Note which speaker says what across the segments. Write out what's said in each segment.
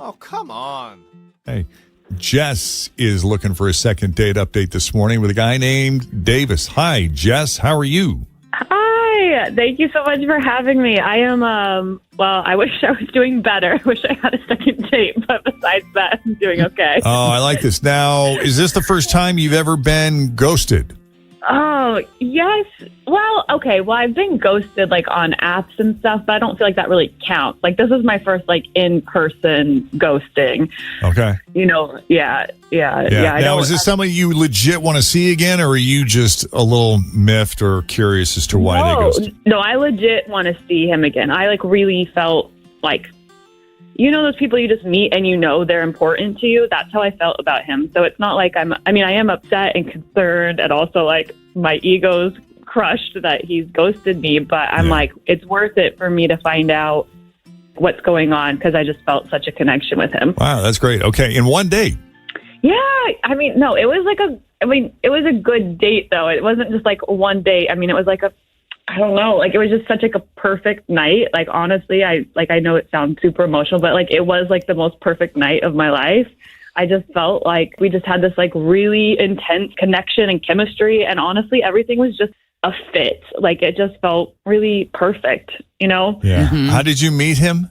Speaker 1: Oh, come on.
Speaker 2: Hey, Jess is looking for a second date update this morning with a guy named Davis. Hi, Jess. How are you?
Speaker 3: Hi. Thank you so much for having me. I am, I wish I was doing better. I wish I had a second date, but besides that, I'm doing okay.
Speaker 2: Oh, I like this. Now, is this the first time you've ever been ghosted?
Speaker 3: Oh, yes. Well, okay. Well, I've been ghosted like on apps and stuff, but I don't feel like that really counts. Like this is my first like in-person ghosting.
Speaker 2: Okay.
Speaker 3: Yeah.
Speaker 2: Now, is this somebody you legit want to see again, or are you just a little miffed or curious as to why they ghosted?
Speaker 3: No, I legit want to see him again. I like really felt like, those people you just meet and they're important to you. That's how I felt about him. So it's not like I am upset and concerned, and also like my ego's crushed that he's ghosted me. But I'm like, it's worth it for me to find out what's going on because I just felt such a connection with him.
Speaker 2: Wow, that's great. Okay, in one date.
Speaker 3: Yeah, no, it was it was a good date though. It wasn't just like one date. It was like I don't know, like it was just such like a perfect night. Like honestly, I know it sounds super emotional, but like it was like the most perfect night of my life. I just felt like we just had this like really intense connection and chemistry, and honestly, everything was just a fit. Like it just felt really perfect,
Speaker 2: Yeah. Mm-hmm. How did you meet him?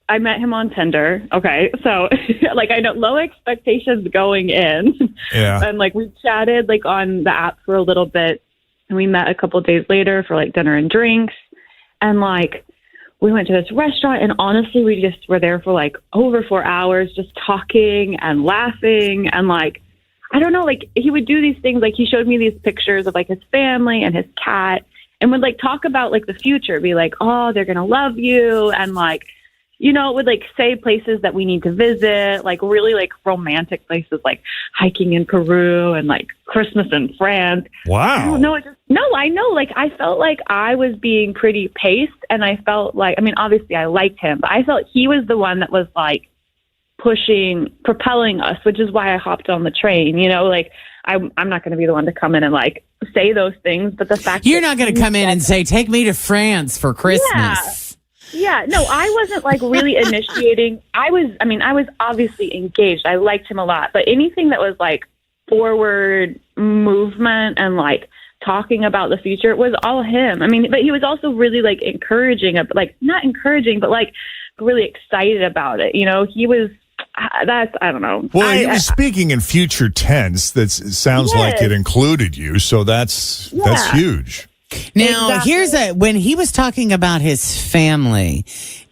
Speaker 3: I met him on Tinder. Okay. So like I know low expectations going in.
Speaker 2: Yeah.
Speaker 3: And like we chatted like on the app for a little bit. And we met a couple of days later for like dinner and drinks. And like we went to this restaurant, and honestly, we just were there for like over 4 hours just talking and laughing. And like, I don't know, like he would do these things. Like he showed me these pictures of like his family and his cat, and would like talk about like the future, be like, oh, they're going to love you. And like, would like say places that we need to visit, like really like romantic places, like hiking in Peru and like Christmas in France.
Speaker 2: Wow.
Speaker 3: I know. Like I felt like I was being pretty paced, and I felt like, obviously I liked him, but I felt he was the one that was like propelling us, which is why I hopped on the train. Like I'm not going to be the one to come in and like say those things, but the fact
Speaker 4: you're not going to come in and say, take me to France for Christmas.
Speaker 3: Yeah, no, I wasn't like really initiating. I was obviously engaged. I liked him a lot, but anything that was like forward movement and like talking about the future was all him. But he was also really like encouraging, like not encouraging, but like really excited about it. He was, I don't know.
Speaker 2: Well, he was speaking in future tense. That sounds like it included you. So that's huge.
Speaker 4: Now, when he was talking about his family,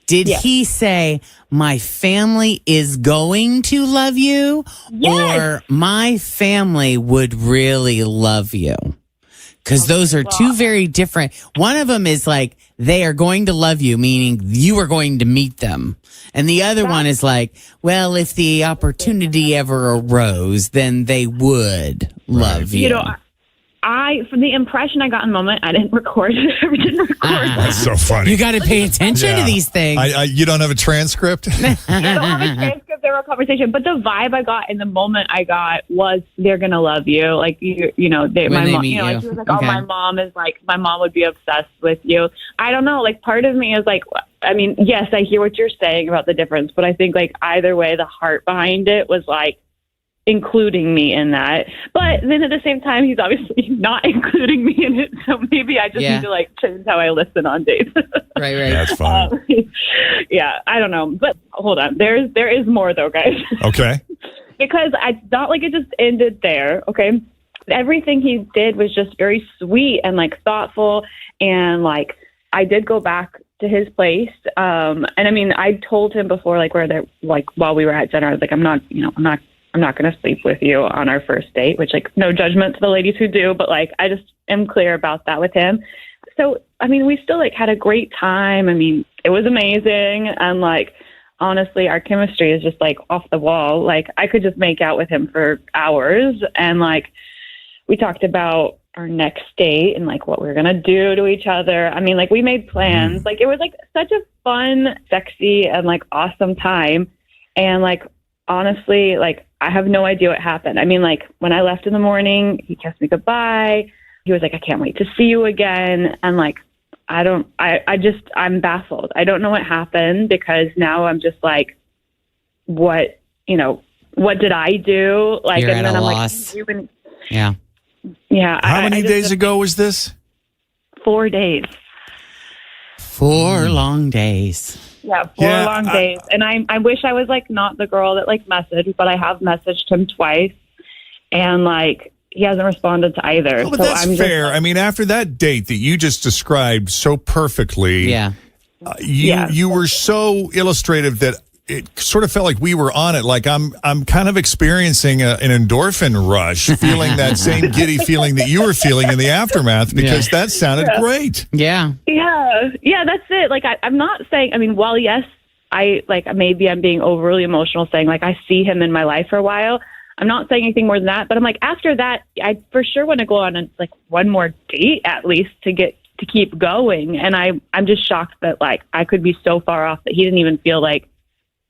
Speaker 4: did he say, my family is going to love you, or my family would really love you? Because those are two very different. One of them is like, they are going to love you, meaning you are going to meet them. And the other one is like, well, if the opportunity ever arose, then they would love you.
Speaker 3: From the impression I got in the moment, I didn't record it.
Speaker 2: That's so funny.
Speaker 4: You got to pay attention to these things.
Speaker 2: You don't have a transcript?
Speaker 3: I don't have a transcript or a conversation, but the vibe I got in the moment I got was they're gonna love you. Like my mom. Like, she was like, okay. My mom would be obsessed with you. I don't know. Like part of me is like, yes, I hear what you're saying about the difference, but I think like either way, the heart behind it was like including me in that. But then at the same time, he's obviously not including me in it. So maybe I just need to like change how I listen on dates.
Speaker 4: Right.
Speaker 2: That's fine.
Speaker 3: I don't know. But hold on. There is more though, guys.
Speaker 2: Okay.
Speaker 3: Because it's not like it just ended there. Okay. Everything he did was just very sweet and like thoughtful. And like, I did go back to his place. And I told him before, like while we were at dinner, I was like, I'm not going to sleep with you on our first date, which like no judgment to the ladies who do, but like I just am clear about that with him. So, we still like had a great time. It was amazing. And like, honestly, our chemistry is just like off the wall. Like I could just make out with him for hours. And like, we talked about our next date and like what we were going to do to each other. Like we made plans. Like it was like such a fun, sexy and like awesome time. And like, honestly, like I have no idea what happened. Like when I left in the morning, he kissed me goodbye. He was like, I can't wait to see you again. And like, I'm baffled. I don't know what happened because now I'm just like, what, what did I do? Like,
Speaker 4: You're
Speaker 3: and
Speaker 4: at
Speaker 3: then
Speaker 4: a
Speaker 3: I'm
Speaker 4: loss.
Speaker 3: like,
Speaker 4: Yeah.
Speaker 3: yeah.
Speaker 2: How many days ago was this?
Speaker 3: 4 days.
Speaker 4: 4 long days.
Speaker 3: Yeah, 4 long days. And I wish I was like not the girl that like messaged, but I have messaged him twice, and like he hasn't responded to either.
Speaker 2: Oh, but
Speaker 3: so
Speaker 2: that's
Speaker 3: I'm
Speaker 2: fair. I mean, after that date that you just described so perfectly,
Speaker 4: Yeah.
Speaker 2: You were so illustrative that it sort of felt like we were on it. Like I'm kind of experiencing an endorphin rush, feeling that same giddy feeling that you were feeling in the aftermath, because that sounded great.
Speaker 4: Yeah.
Speaker 3: Yeah, that's it. Like I'm not saying. I mean, while yes, maybe I'm being overly emotional, saying like I see him in my life for a while. I'm not saying anything more than that. But I'm like, after that, I for sure want to go on like one more date at least to keep going. And I'm just shocked that like I could be so far off that he didn't even feel like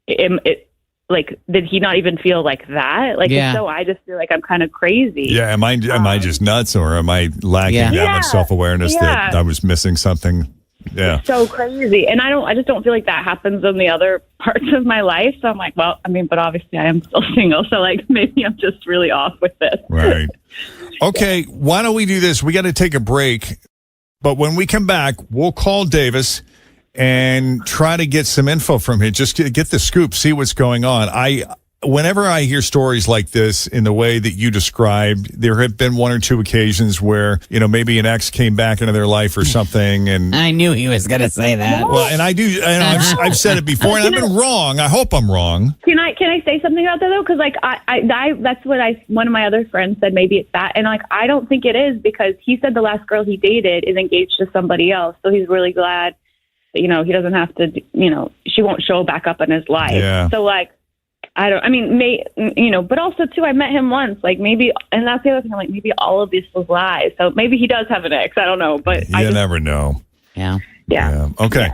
Speaker 3: it like, did he not even feel like that? Like,
Speaker 4: Yeah.
Speaker 3: so I just feel like I'm kind of crazy.
Speaker 2: Yeah, am I just nuts, or am I lacking that much self-awareness that I was missing something? Yeah.
Speaker 3: It's so crazy. And I just don't feel like that happens in the other parts of my life. So I'm like, well, I mean, but obviously I am still single. So like maybe I'm just really off with this.
Speaker 2: Right. Okay, why don't we do this? We got to take a break. But when we come back, we'll call Davis and try to get some info from him. Just get the scoop, see what's going on. Whenever I hear stories like this in the way that you described, there have been 1 or 2 occasions where, maybe an ex came back into their life or something. And
Speaker 4: I knew he was going to say that.
Speaker 2: well, and I do, and I've said it before, and I've been wrong. I hope I'm wrong.
Speaker 3: Can I say something about that though? Because like that's what one of my other friends said. Maybe it's that, and like I don't think it is, because he said the last girl he dated is engaged to somebody else, so he's really glad that he doesn't have to. She won't show back up in his life.
Speaker 2: Yeah.
Speaker 3: So like. But also too, I met him once, like maybe, and that's the other thing, I'm like, maybe all of this was lies. So maybe he does have an ex. I don't know, but
Speaker 2: you never know.
Speaker 4: Yeah.
Speaker 2: Yeah. Okay.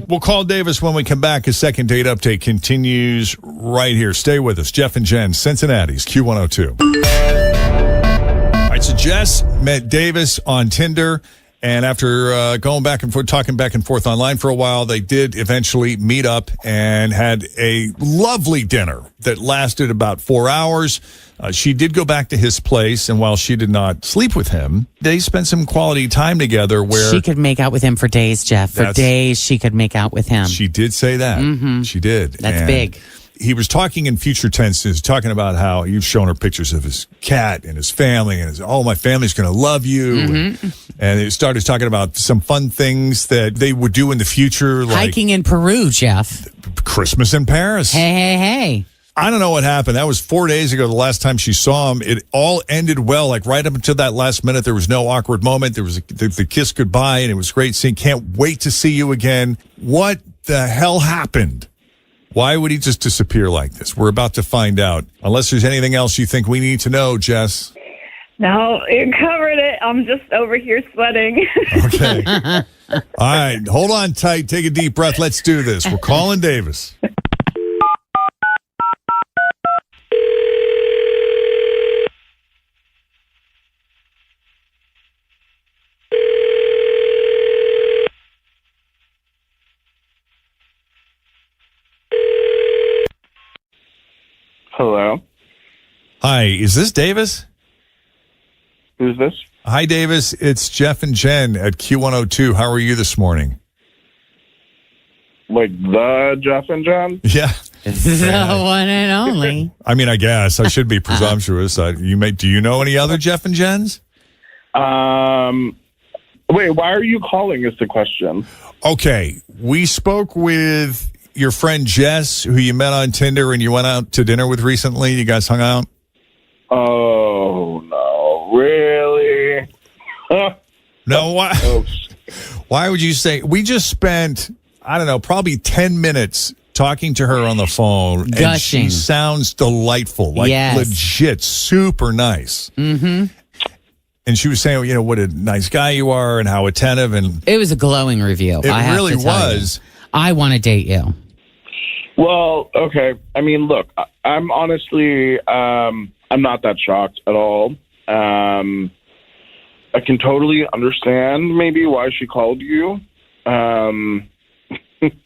Speaker 2: We'll call Davis when we come back. His second date update continues right here. Stay with us. Jeff and Jen, Cincinnati's Q102. All right. So Jess met Davis on Tinder. And after going back and forth, talking back and forth online for a while, they did eventually meet up and had a lovely dinner that lasted about 4 hours. She did go back to his place, and while she did not sleep with him, they spent some quality time together where
Speaker 4: she could make out with him for days, Jeff. For days, she could make out with him.
Speaker 2: She did say that. Mm-hmm. She did.
Speaker 4: That's big.
Speaker 2: He was talking in future tense. He was talking about how you've shown her pictures of his cat and his family, and my family's going to love you.
Speaker 4: Mm-hmm.
Speaker 2: And he started talking about some fun things that they would do in the future, like
Speaker 4: hiking in Peru, Jeff.
Speaker 2: Christmas in Paris.
Speaker 4: Hey.
Speaker 2: I don't know what happened. That was 4 days ago, the last time she saw him. It all ended well. Like right up until that last minute, there was no awkward moment. There was the kiss goodbye, and it was great seeing. Can't wait to see you again. What the hell happened? Why would he just disappear like this? We're about to find out. Unless there's anything else you think we need to know, Jess.
Speaker 3: No, you covered it. I'm just over here sweating.
Speaker 2: Okay. All right. Hold on tight. Take a deep breath. Let's do this. We're calling Davis.
Speaker 1: Hello.
Speaker 2: Hi. Is this Davis?
Speaker 1: Who's this?
Speaker 2: Hi, Davis. It's Jeff and Jen at Q102. How are you this morning?
Speaker 1: Like the Jeff and Jen?
Speaker 2: Yeah.
Speaker 4: The one and only.
Speaker 2: I mean, I guess I should be presumptuous. Do you know any other Jeff and Jens?
Speaker 1: Wait, why are you calling is the question.
Speaker 2: Okay. We spoke with your friend Jess, who you met on Tinder and you went out to dinner with recently. You guys hung out?
Speaker 1: Oh, no. Really?
Speaker 2: No, why?
Speaker 1: Oh.
Speaker 2: Why would you say? We just spent, I don't know, probably 10 minutes talking to her on the phone.
Speaker 4: Gushing.
Speaker 2: And she sounds delightful. Like legit, super nice.
Speaker 4: Mm-hmm.
Speaker 2: And she was saying, what a nice guy you are and how attentive. And
Speaker 4: it was a glowing review.
Speaker 2: It really was.
Speaker 4: I want to date you.
Speaker 1: Well, okay. I mean, look, I'm honestly, I'm not that shocked at all. I can totally understand maybe why she called you.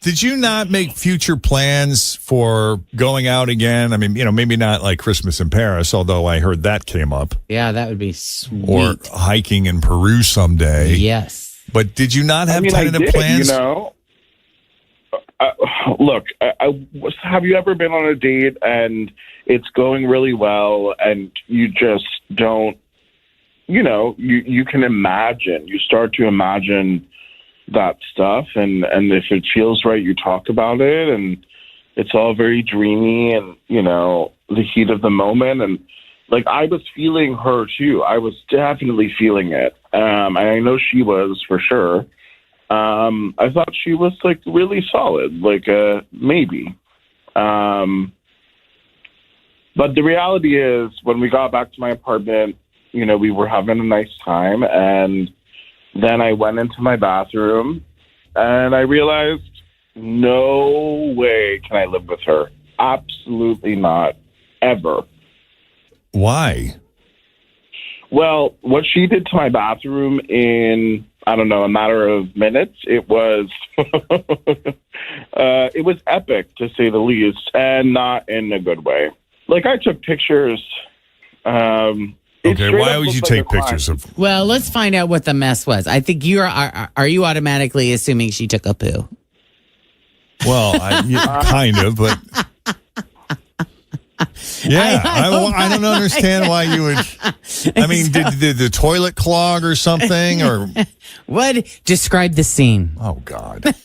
Speaker 2: Did you not make future plans for going out again? I mean, maybe not like Christmas in Paris, although I heard that came up.
Speaker 4: Yeah, that would be sweet.
Speaker 2: Or hiking in Peru someday.
Speaker 4: Yes.
Speaker 2: But did you not have
Speaker 1: I
Speaker 2: tentative
Speaker 1: did,
Speaker 2: plans?
Speaker 1: Look, have you ever been on a date and it's going really well and you just don't, you can imagine, you start to imagine that stuff, and if it feels right, you talk about it, and it's all very dreamy, and the heat of the moment, and like I was feeling her too. I was definitely feeling it, and I know she was for sure. I thought she was like really solid, like maybe. But the reality is, when we got back to my apartment, we were having a nice time, and then I went into my bathroom and I realized, no way can I live with her. Absolutely not. Ever.
Speaker 2: Why?
Speaker 1: Well, what she did to my bathroom in, I don't know, a matter of minutes, it was it was epic, to say the least, and not in a good way. Like, I took pictures.
Speaker 2: Okay, why would you take pictures of?
Speaker 4: Well, let's find out what the mess was. I think are you automatically assuming she took a poo?
Speaker 2: Well, kind of, but yeah, I don't understand why you would. I mean, did the toilet clog or something, or
Speaker 4: what? Describe the scene.
Speaker 2: Oh God.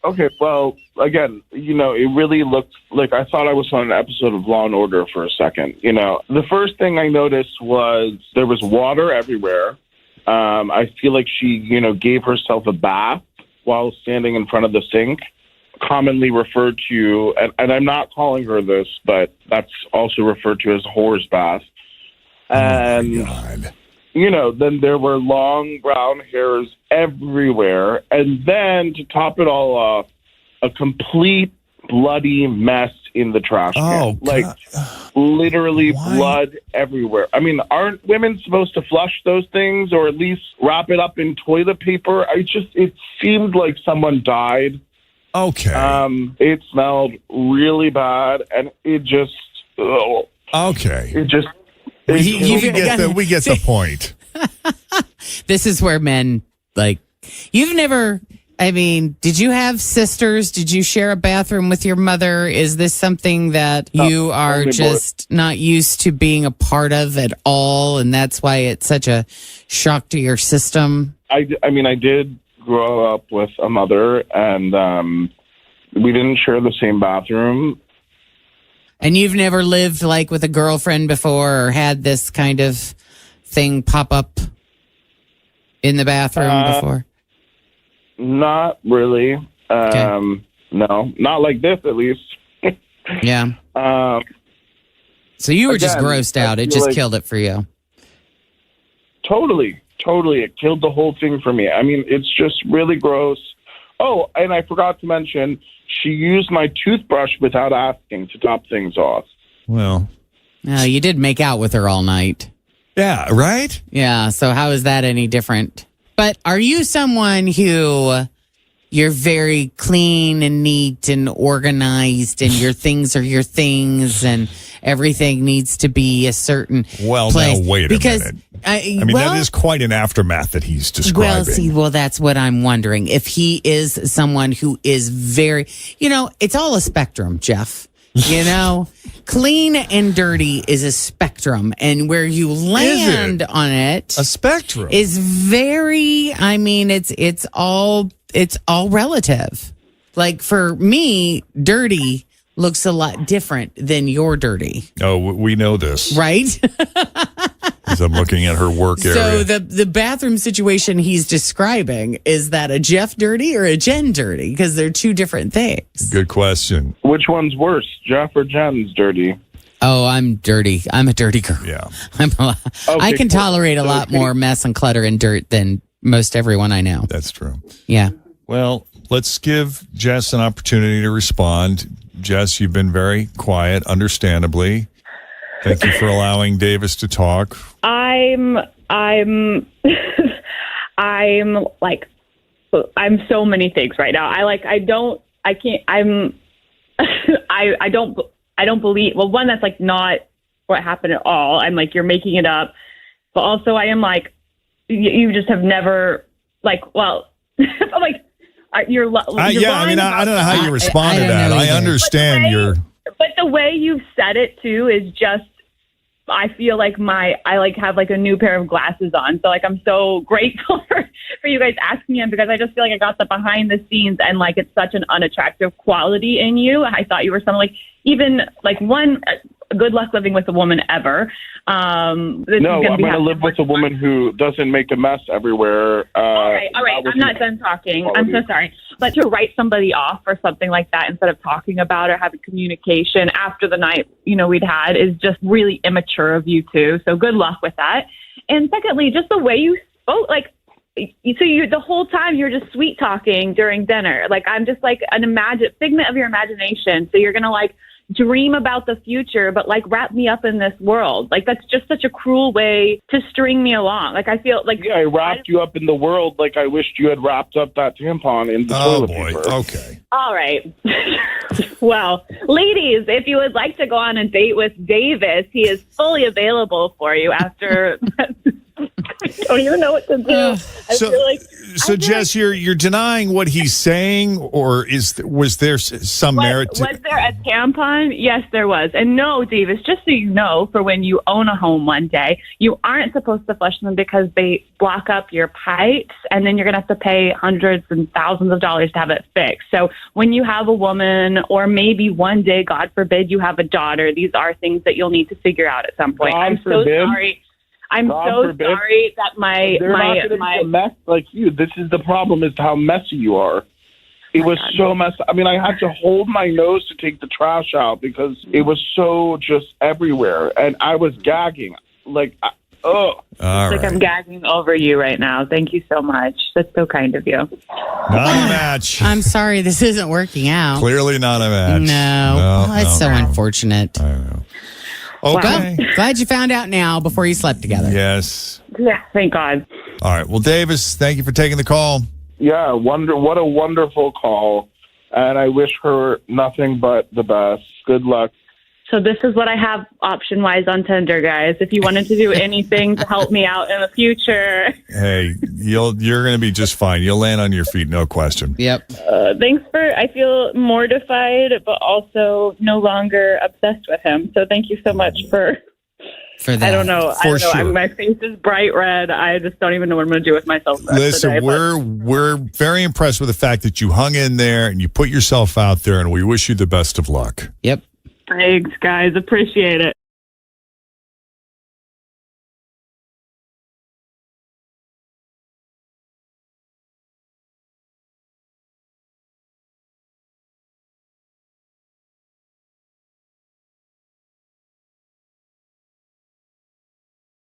Speaker 1: Okay, well, again, it really looked like I thought I was on an episode of Law and Order for a second. The first thing I noticed was there was water everywhere. I feel like she, gave herself a bath while standing in front of the sink, commonly referred to, and I'm not calling her this, but that's also referred to as a whore's bath. And,
Speaker 2: oh my God.
Speaker 1: Then there were long brown hairs everywhere. And then, to top it all off, a complete bloody mess in the trash can. Like, literally blood everywhere. I mean, aren't women supposed to flush those things or at least wrap it up in toilet paper? It seemed like someone died.
Speaker 2: Okay.
Speaker 1: It smelled really bad, and it just...
Speaker 2: okay.
Speaker 1: It just...
Speaker 2: We get the point.
Speaker 4: This is where men, you've never, did you have sisters? Did you share a bathroom with your mother? Is this something that you are just not used to being a part of at all, and that's why it's such a shock to your system?
Speaker 1: I did grow up with a mother, and we didn't share the same bathroom.
Speaker 4: And you've never lived with a girlfriend before, or had this kind of thing pop up in the bathroom before?
Speaker 1: Not really.
Speaker 4: Okay.
Speaker 1: No, not like this, at least.
Speaker 4: Yeah. So you were just grossed out. It just killed it for you.
Speaker 1: Totally. It killed the whole thing for me. I mean, it's just really gross. Oh, and I forgot to mention, she used my toothbrush without asking to top things off.
Speaker 2: Well,
Speaker 4: you did make out with her all night.
Speaker 2: Yeah, right?
Speaker 4: Yeah, so how is that any different? But are you someone who you're very clean and neat and organized, and your things are your things, and everything needs to be a certain place?
Speaker 2: Now, wait a minute. That is quite an aftermath that he's describing.
Speaker 4: That's what I'm wondering. If he is someone who is very, it's all a spectrum, Jeff. Clean and dirty is a spectrum, and where you land on it,
Speaker 2: a spectrum,
Speaker 4: is very. It's all relative. Like, for me, dirty looks a lot different than your dirty.
Speaker 2: Oh, we know this,
Speaker 4: right?
Speaker 2: As I'm looking at her work area.
Speaker 4: So the bathroom situation he's describing, is that a Jeff dirty or a Jen dirty? Because they're two different things.
Speaker 2: Good question.
Speaker 1: Which one's worse, Jeff or Jen's dirty?
Speaker 4: Oh, I'm dirty. I'm a dirty girl.
Speaker 2: Yeah.
Speaker 4: I can tolerate a lot more mess and clutter and dirt than most everyone I know.
Speaker 2: That's true.
Speaker 4: Yeah.
Speaker 2: Well, let's give Jess an opportunity to respond. Jess, you've been very quiet, understandably. Thank you for allowing Davis to talk.
Speaker 3: I'm I'm so many things right now. I I can't. I'm. I don't believe. Well, one, that's like not what happened at all. I'm like, you're making it up. But also, I am like, you just have never like. Well, I'm like, you're
Speaker 2: yeah, I mean, I don't know how you respond to that. I understand
Speaker 3: but the way you've said it too is just. I feel like I like have like a new pair of glasses on. So like I'm so grateful for you guys asking him, because I just feel like I got the behind the scenes, and like it's such an unattractive quality in you. I thought you were someone like, even like one, good luck living with a woman ever.
Speaker 1: No, I'm going to live with a woman who doesn't make a mess everywhere.
Speaker 3: All right. I'm not done talking. Quality. I'm so sorry. But to write somebody off for something like that instead of talking about or having communication after the night, we'd had, is just really immature of you too. So good luck with that. And secondly, just the way you spoke, like, so the whole time you're just sweet talking during dinner. Like, I'm just like an figment of your imagination. So you're going to like dream about the future, but like wrap me up in this world. Like, that's just such a cruel way to string me along. Like, I feel like...
Speaker 1: Yeah, I wrapped you up in the world like I wished you had wrapped up that tampon in the toilet paper.
Speaker 2: Okay.
Speaker 3: All right. Well, ladies, if you would like to go on a date with Davis, he is fully available for you after... I don't even know what to do.
Speaker 2: So Jess, you're denying what he's saying, or was there some merit to...
Speaker 3: Was there a tampon? Yes, there was. And no, Davis, just so you know, for when you own a home one day, you aren't supposed to flush them because they block up your pipes, and then you're going to have to pay hundreds and thousands of dollars to have it fixed. So when you have a woman, or maybe one day, God forbid, you have a daughter, these are things that you'll need to figure out at some point. I'm so sorry. I'm so sorry that
Speaker 1: they're not going to be a mess like you. This is the problem, is how messy you are. It was so messy. I mean, I had to hold my nose to take the trash out because it was so just everywhere, and I was gagging. Like,
Speaker 2: All right.
Speaker 3: I'm gagging over you right now. Thank you so much. That's so kind of you.
Speaker 2: Not a match.
Speaker 4: I'm sorry, this isn't working out.
Speaker 2: Clearly not a match.
Speaker 4: No. It's so unfortunate.
Speaker 2: I know. Okay.
Speaker 4: Well, glad you found out now before you slept together.
Speaker 2: Yes.
Speaker 3: Yeah, thank God.
Speaker 2: All right. Well, Davis, thank you for taking the call.
Speaker 1: Yeah, what a wonderful call. And I wish her nothing but the best. Good luck.
Speaker 3: So this is what I have option-wise on Tinder, guys. If you wanted to do anything to help me out in the future.
Speaker 2: Hey, you're going to be just fine. You'll land on your feet, no question.
Speaker 4: Yep.
Speaker 3: Thanks I feel mortified, but also no longer obsessed with him. So thank you so much for
Speaker 4: that.
Speaker 3: I don't know.
Speaker 2: Sure.
Speaker 3: My face is bright red. I just don't even know what I'm going to do with myself.
Speaker 2: Listen, we're very impressed with the fact that you hung in there and you put yourself out there, and we wish you the best of luck.
Speaker 4: Yep.
Speaker 3: Thanks, guys. Appreciate it.